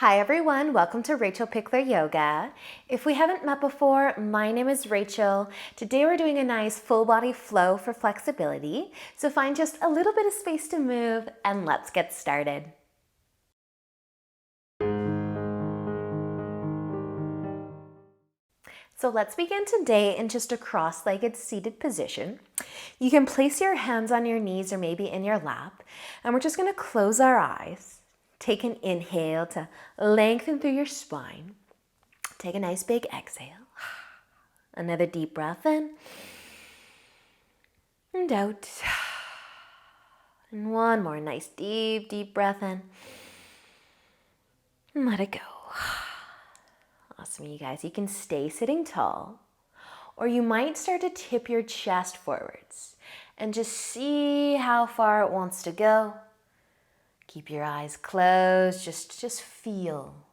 Hi everyone, welcome to Rachel Pichler Yoga. If we haven't met before, my name is Rachel. Today we're doing a nice full body flow for flexibility. So find just a little bit of space to move and let's get started. So let's begin today in just a cross-legged seated position. You can place your hands on your knees or maybe in your lap, and we're just going to close our eyes. Take an inhale to lengthen through your spine. Take a nice big exhale. Another deep breath in and out. And one more nice deep breath in. And let it go. Awesome, you guys. You can stay sitting tall, or you might start to tip your chest forwards and just see how far it wants to go. Keep your eyes closed, just feel.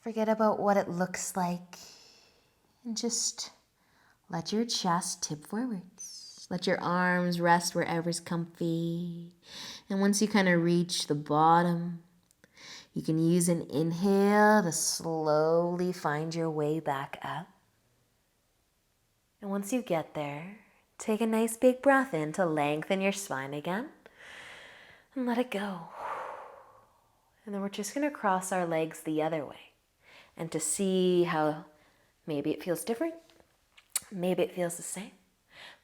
Forget about what it looks like and just let your chest tip forwards. Let your arms rest wherever's comfy. And once you kind of reach the bottom, you can use an inhale to slowly find your way back up. And once you get there, take a nice big breath in to lengthen your spine again. And let it go. And then we're just going to cross our legs the other way. And to see how maybe it feels different, maybe it feels the same.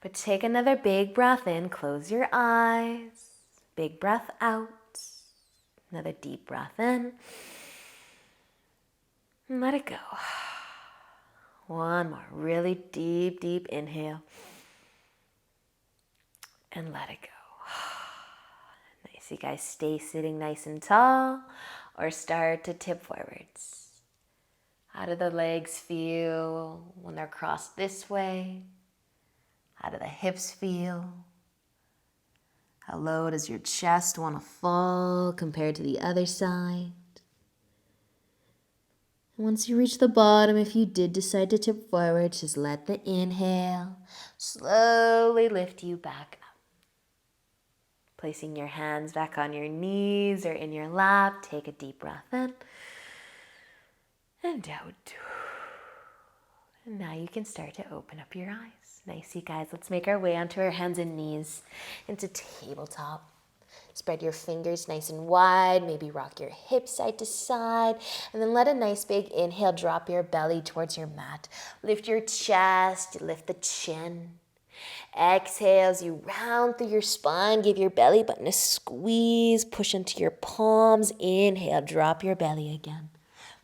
But take another big breath in, close your eyes, big breath out, another deep breath in, and let it go. One more really deep inhale, and let it go. Nice, you guys stay sitting nice and tall or start to tip forwards. How do the legs feel when they're crossed this way? How do the hips feel? How low does your chest want to fall compared to the other side? And once you reach the bottom, if you did decide to tip forward, just let the inhale slowly lift you back up. Placing your hands back on your knees or in your lap, take a deep breath in and out. And now you can start to open up your eyes. Nice, you guys. Let's make our way onto our hands and knees into tabletop. Spread your fingers nice and wide. Maybe rock your hips side to side. And then let a nice big inhale drop your belly towards your mat. Lift your chest, lift the chin. Exhale as you round through your spine. Give your belly button a squeeze. Push into your palms. Inhale, drop your belly again.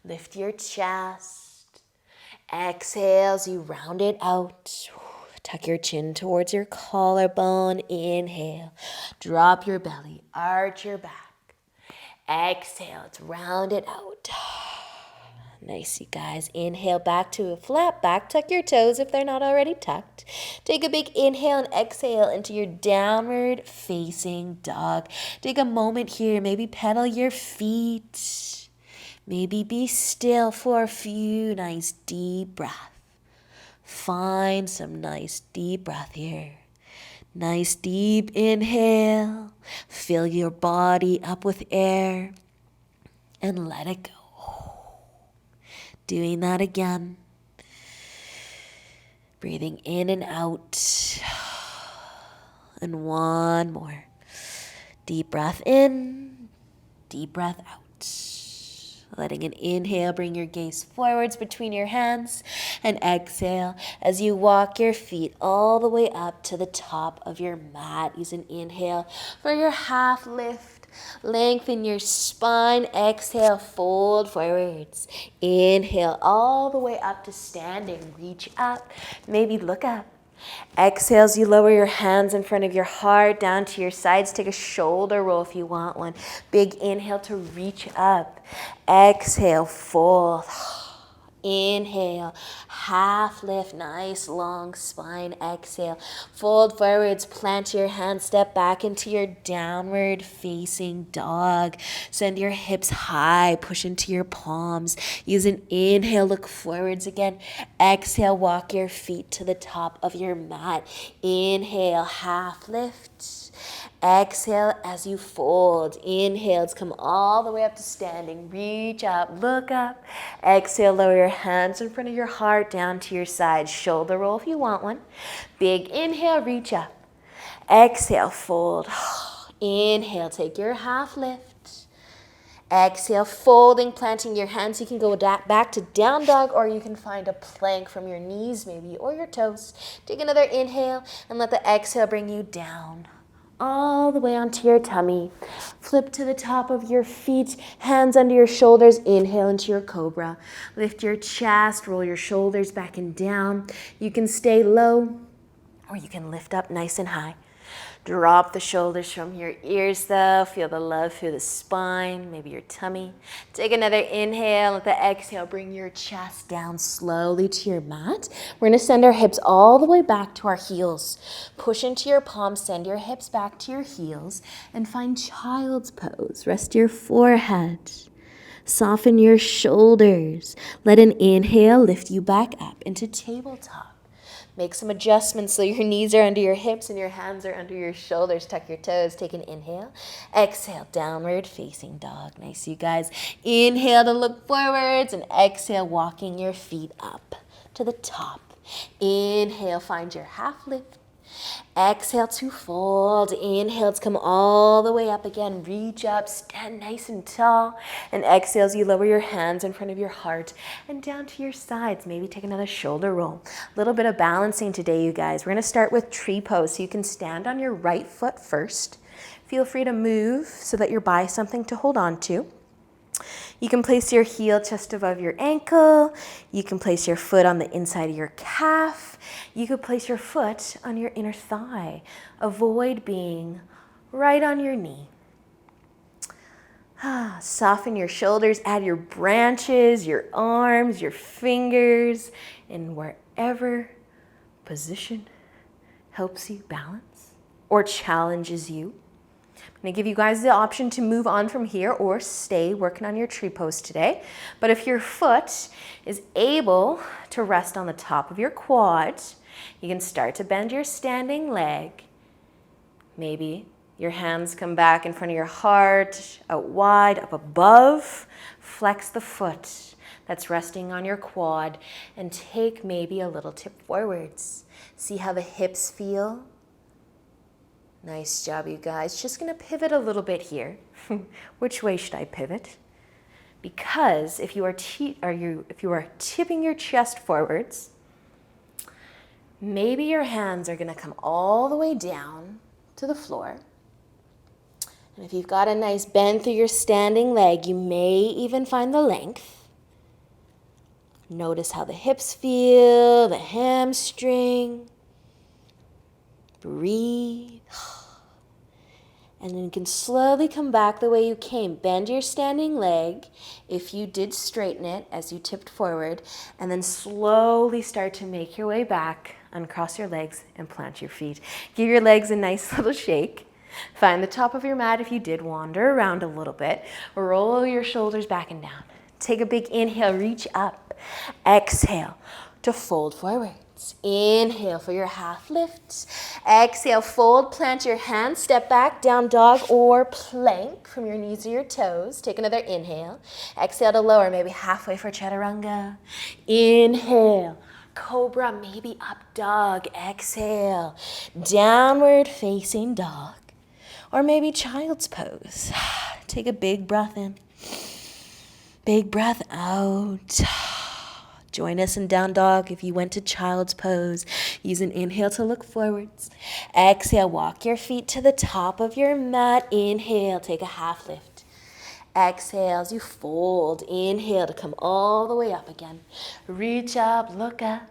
Lift your chest. Exhale as you round it out. Tuck your chin towards your collarbone. Inhale. Drop your belly. Arch your back. Exhale. Let's round it out. Nice, you guys. Inhale back to a flat back. Tuck your toes if they're not already tucked. Take a big inhale and exhale into your downward facing dog. Take a moment here. Maybe pedal your feet. Maybe be still for a few nice deep breaths. Find some nice deep breath here. Nice deep inhale. Fill your body up with air and let it go. Doing that again. Breathing in and out. And one more. Deep breath in, deep breath out. Letting an inhale bring your gaze forwards between your hands, and exhale as you walk your feet all the way up to the top of your mat. Use an inhale for your half lift. Lengthen your spine. Exhale, fold forwards. Inhale all the way up to standing. Reach up, maybe look up. Exhale as you lower your hands in front of your heart, down to your sides. Take a shoulder roll if you want one. Big inhale to reach up. Exhale, fold. Inhale, half lift, nice long spine. Exhale, fold forwards, plant your hands, step back into your downward facing dog. Send your hips high, push into your palms. Use an inhale, look forwards again. Exhale, walk your feet to the top of your mat. Inhale, half lift. Exhale as you fold. Inhale to come all the way up to standing. Reach up, look up. Exhale, lower your hands in front of your heart, down to your side. Shoulder roll if you want one. Big inhale, reach up. Exhale, fold. Inhale, take your half lift. Exhale, folding, planting your hands. You can go back to down dog, or you can find a plank from your knees maybe, or your toes. Take another inhale and let the exhale bring you down, all the way onto your tummy. Flip to the top of your feet, hands under your shoulders. Inhale into your cobra. Lift your chest, roll your shoulders back and down. You can stay low, or you can lift up nice and high. Drop the shoulders from your ears though. Feel the love through the spine, maybe your tummy. Take another inhale. Let the exhale bring your chest down slowly to your mat. We're going to send our hips all the way back to our heels. Push into your palms, send your hips back to your heels, and find child's pose. Rest your forehead. Soften your shoulders. Let an inhale lift you back up into tabletop. Make some adjustments so your knees are under your hips and your hands are under your shoulders. Tuck your toes. Take an inhale. Exhale, downward facing dog. Nice, you guys. Inhale to look forwards and exhale, walking your feet up to the top. Inhale, find your half lift. Exhale to fold. Inhale to come all the way up again. Reach up, stand nice and tall. And exhale as you lower your hands in front of your heart and down to your sides. Maybe take another shoulder roll. A little bit of balancing today, you guys. We're going to start with tree pose. So you can stand on your right foot first. Feel free to move so that you're by something to hold on to. You can place your heel just above your ankle. You can place your foot on the inside of your calf. You could place your foot on your inner thigh. Avoid being right on your knee. Soften your shoulders, add your branches, your arms, your fingers, in wherever position helps you balance or challenges you. I'm going to give you guys the option to move on from here or stay working on your tree pose today. But if your foot is able to rest on the top of your quad, you can start to bend your standing leg. Maybe your hands come back in front of your heart, out wide, up above. Flex the foot that's resting on your quad and take maybe a little tip forwards. See how the hips feel? Nice job, you guys. Just going to pivot a little bit here. Which way should I pivot? Because if you are tipping your chest forwards, maybe your hands are going to come all the way down to the floor. And if you've got a nice bend through your standing leg, you may even find the length. Notice how the hips feel, the hamstring. Breathe. And then you can slowly come back the way you came. Bend your standing leg if you did straighten it as you tipped forward. And then slowly start to make your way back. Uncross your legs and plant your feet. Give your legs a nice little shake. Find the top of your mat if you did wander around a little bit. Roll your shoulders back and down. Take a big inhale, reach up. Exhale to fold forward. Inhale for your half lift. Exhale, fold, plant your hands, step back, down dog or plank from your knees to your toes. Take another inhale. Exhale to lower, maybe halfway for chaturanga. Inhale, cobra, maybe up dog. Exhale, downward facing dog. Or maybe child's pose. Take a big breath in. Big breath out. Join us in down dog if you went to child's pose. Use an inhale to look forwards. Exhale, walk your feet to the top of your mat. Inhale, take a half lift. Exhale as you fold. Inhale to come all the way up again. Reach up, look up.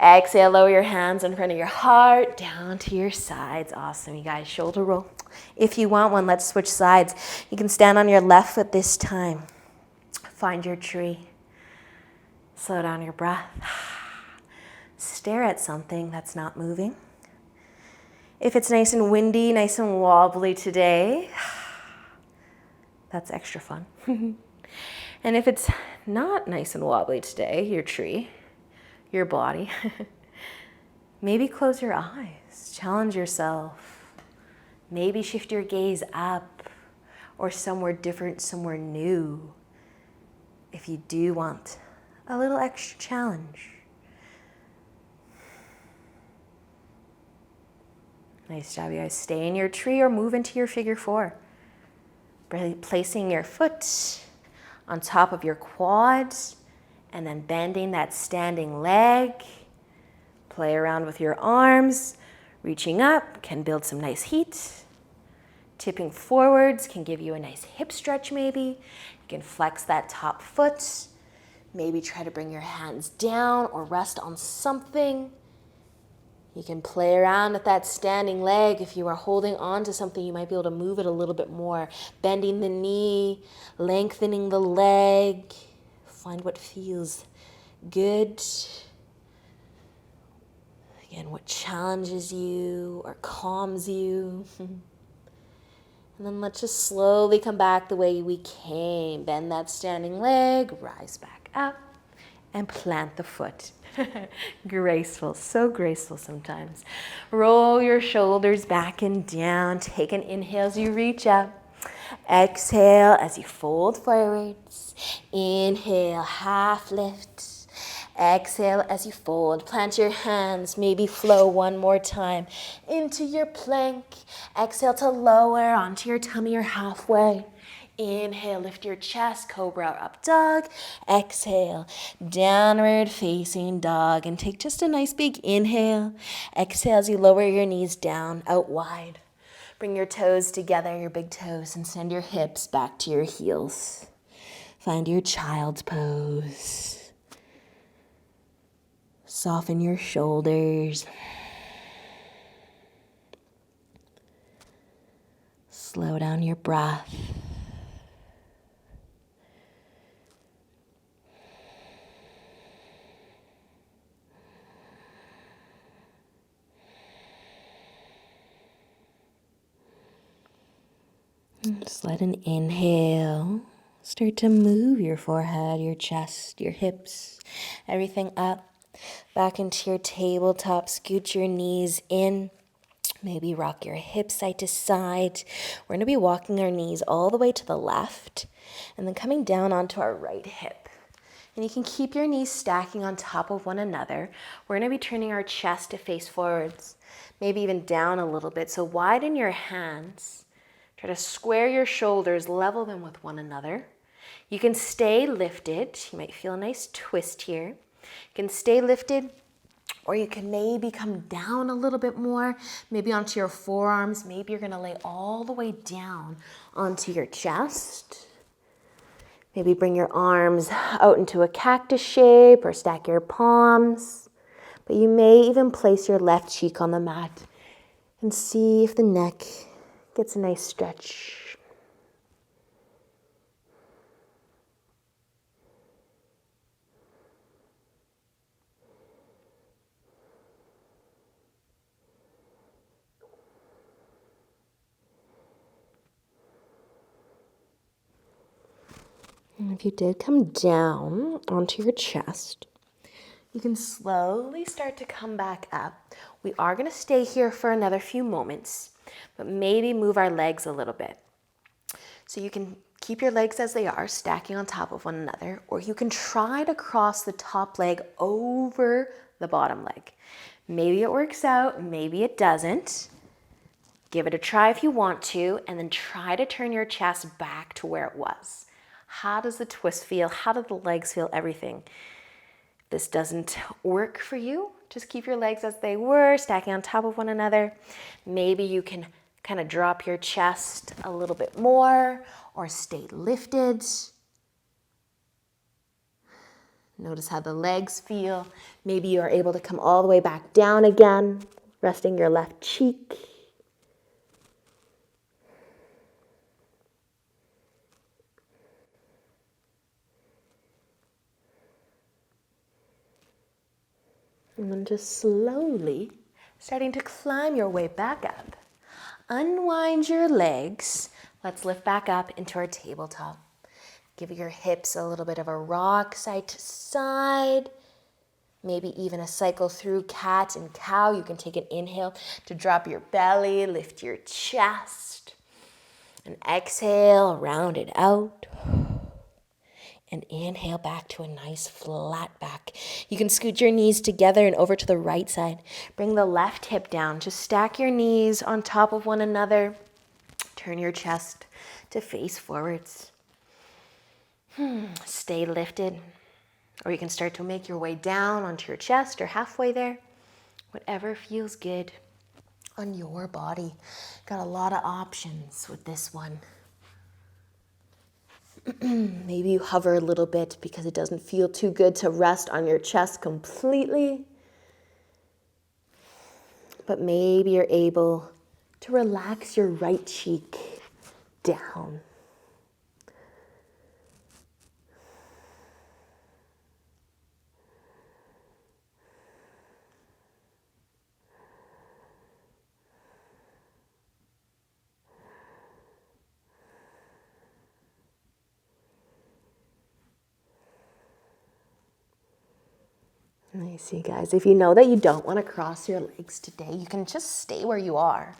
Exhale, lower your hands in front of your heart, down to your sides. Awesome, you guys. Shoulder roll. If you want one, let's switch sides. You can stand on your left foot this time. Find your tree. Slow down your breath. Stare at something that's not moving. If it's nice and windy, nice and wobbly today, that's extra fun. And if it's not nice and wobbly today, your tree, your body, maybe close your eyes. Challenge yourself Maybe shift your gaze up or somewhere different, somewhere new, if you do want a little extra challenge. Nice job, you guys. Stay in your tree or move into your figure four. Placing your foot on top of your quads and then bending that standing leg. Play around with your arms. Reaching up can build some nice heat. Tipping forwards can give you a nice hip stretch maybe. You can flex that top foot. Maybe try to bring your hands down or rest on something. You can play around with that standing leg. If you are holding on to something, you might be able to move it a little bit more. Bending the knee, lengthening the leg. Find what feels good. Again, what challenges you or calms you. And then let's just slowly come back the way we came. Bend that standing leg, rise back up, and plant the foot. Graceful, so graceful sometimes. Roll your shoulders back and down. Take an inhale as you reach up. Exhale as you fold forwards. Inhale, half lift. Exhale as you fold. Plant your hands. Maybe flow one more time into your plank. Exhale to lower onto your tummy or halfway. Inhale, lift your chest, cobra or up dog. Exhale, downward facing dog. And take just a nice big inhale. Exhale as you lower your knees down, out wide. Bring your toes together, your big toes, and send your hips back to your heels. Find your child's pose. Soften your shoulders. Slow down your breath. Just let an inhale start to move your forehead, your chest, your hips, everything up, back into your tabletop. Scoot your knees in. Maybe rock your hips side to side. We're going to be walking our knees all the way to the left and then coming down onto our right hip. And you can keep your knees stacking on top of one another. We're going to be turning our chest to face forwards, maybe even down a little bit. So widen your hands. Try to square your shoulders, level them with one another. You can stay lifted. You might feel a nice twist here. You can stay lifted, or you can maybe come down a little bit more, maybe onto your forearms. Maybe you're gonna lay all the way down onto your chest. Maybe bring your arms out into a cactus shape or stack your palms. But you may even place your left cheek on the mat and see if the neck gets a nice stretch. And if you did come down onto your chest, you can slowly start to come back up. We are going to stay here for another few moments, but maybe move our legs a little bit. So you can keep your legs as they are, stacking on top of one another, or you can try to cross the top leg over the bottom leg. Maybe it works out, maybe it doesn't. Give it a try if you want to, and then try to turn your chest back to where it was. How does the twist feel? How do the legs feel? Everything. If this doesn't work for you, just keep your legs as they were, stacking on top of one another. Maybe you can kind of drop your chest a little bit more or stay lifted. Notice how the legs feel. Maybe you are able to come all the way back down again, resting your left cheek. And then just slowly starting to climb your way back up. Unwind your legs. Let's lift back up into our tabletop. Give your hips a little bit of a rock side to side. Maybe even a cycle through cat and cow. You can take an inhale to drop your belly, lift your chest. And exhale, round it out. And inhale back to a nice flat back. You can scoot your knees together and over to the right side. Bring the left hip down. Just stack your knees on top of one another. Turn your chest to face forwards. Stay lifted. Or you can start to make your way down onto your chest or halfway there. Whatever feels good on your body. Got a lot of options with this one. Maybe you hover a little bit because it doesn't feel too good to rest on your chest completely. But maybe you're able to relax your right cheek down. Nice, you guys. If you know that you don't want to cross your legs today, you can just stay where you are.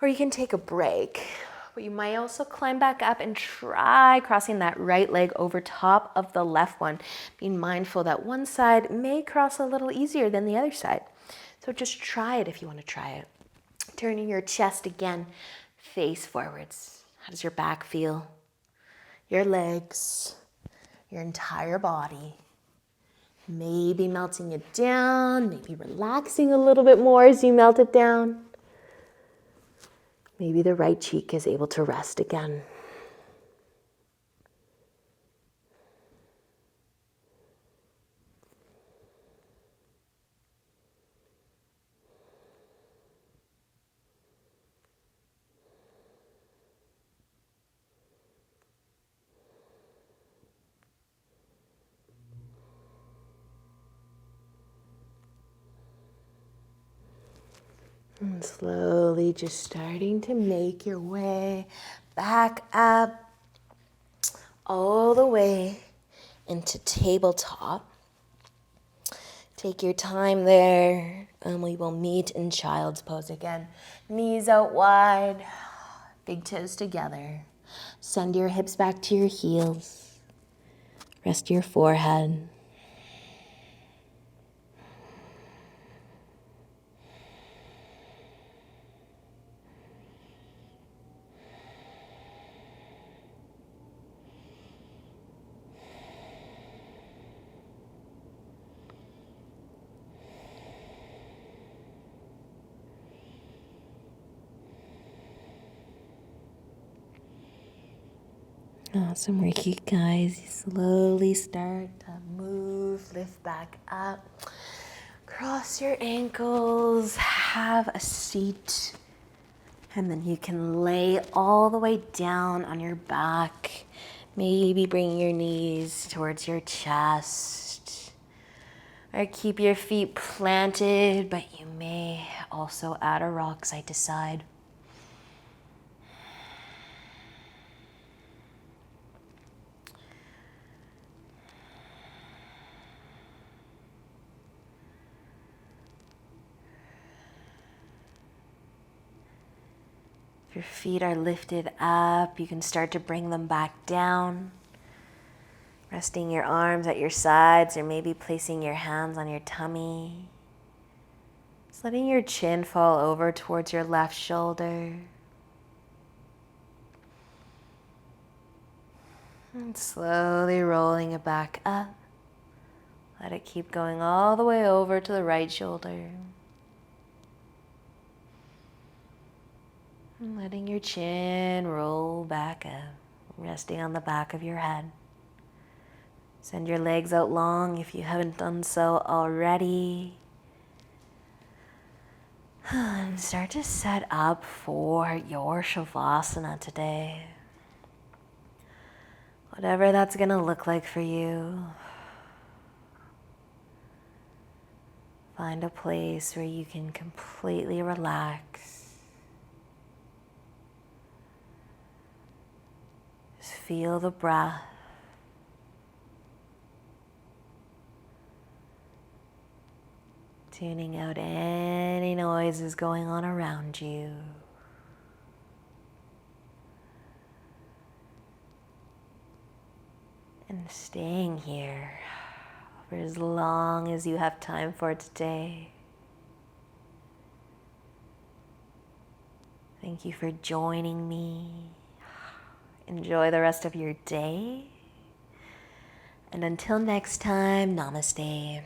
Or you can take a break. But you might also climb back up and try crossing that right leg over top of the left one. Being mindful that one side may cross a little easier than the other side. So just try it if you want to try it. Turning your chest again, face forwards. How does your back feel? Your legs, your entire body. Maybe melting it down, maybe relaxing a little bit more as you melt it down. Maybe the right cheek is able to rest again. And slowly just starting to make your way back up all the way into tabletop. Take your time there, and we will meet in child's pose again. Knees out wide, big toes together. Send your hips back to your heels. Rest your forehead. Awesome work, you guys. You slowly start to move, lift back up. Cross your ankles, have a seat. And then you can lay all the way down on your back. Maybe bring your knees towards your chest. Or keep your feet planted, but you may also add a rock side to side. If your feet are lifted up, you can start to bring them back down. Resting your arms at your sides or maybe placing your hands on your tummy. Just letting your chin fall over towards your left shoulder. And slowly rolling it back up. Let it keep going all the way over to the right shoulder. And letting your chin roll back up, resting on the back of your head. Send your legs out long if you haven't done so already. And start to set up for your Shavasana today. Whatever that's going to look like for you. Find a place where you can completely relax. Just feel the breath. Tuning out any noises going on around you. And staying here for as long as you have time for today. Thank you for joining me. Enjoy the rest of your day. And until next time, namaste.